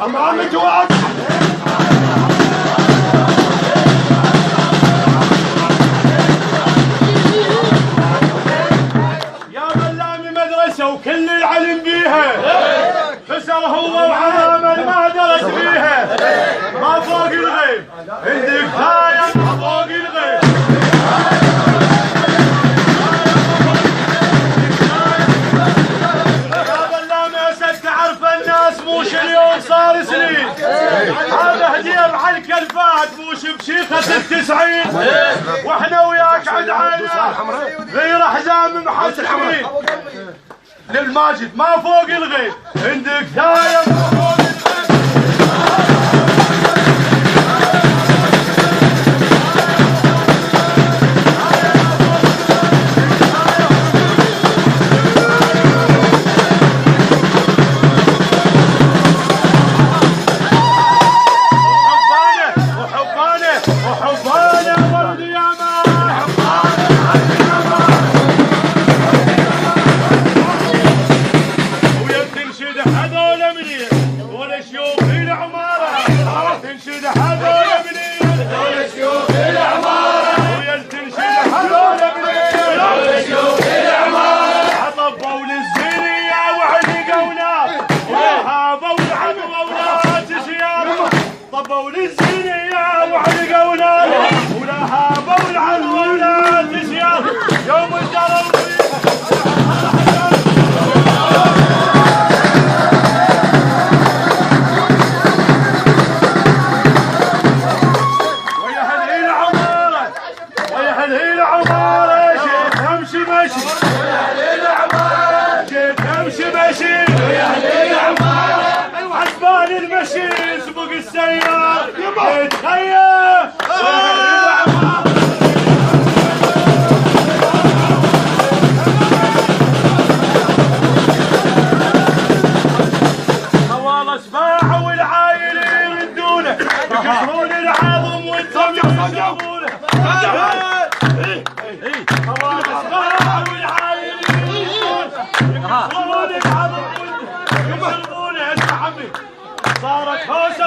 امامك وقت يا بلامي مدرسه وكل العلم بيها، خسر هو وعمامه ما درس بيها، ما فوق الغيب عندك ثايم ما فوق الغيب. موش اليوم صار سنين، هذا هدير على الكلفات موش بشيخة ال90، واحنا وياك عند عينا غير حزام محسنين للماجد ما فوق الغيب عندك ثايم ما فوق الغيب. طبوا للزينية وعلقونا ولها بول على الولاد زياد يوم الدرب ويا هالهيل عمارة ويا هالهيل عمارة جيت امشي مشي ويا هالهيل عمارة جيت امشي مشي ويا هالهيل عمارة عجبان المشي سبق السيارة يتخيل طوال سباع والعايل يردونه يكسرون العظم وانتم يحسبونه طوال سباع والعايل يردونه يكسرون العظم وانتم يحسبونه. اسمع عمي صارت هوسه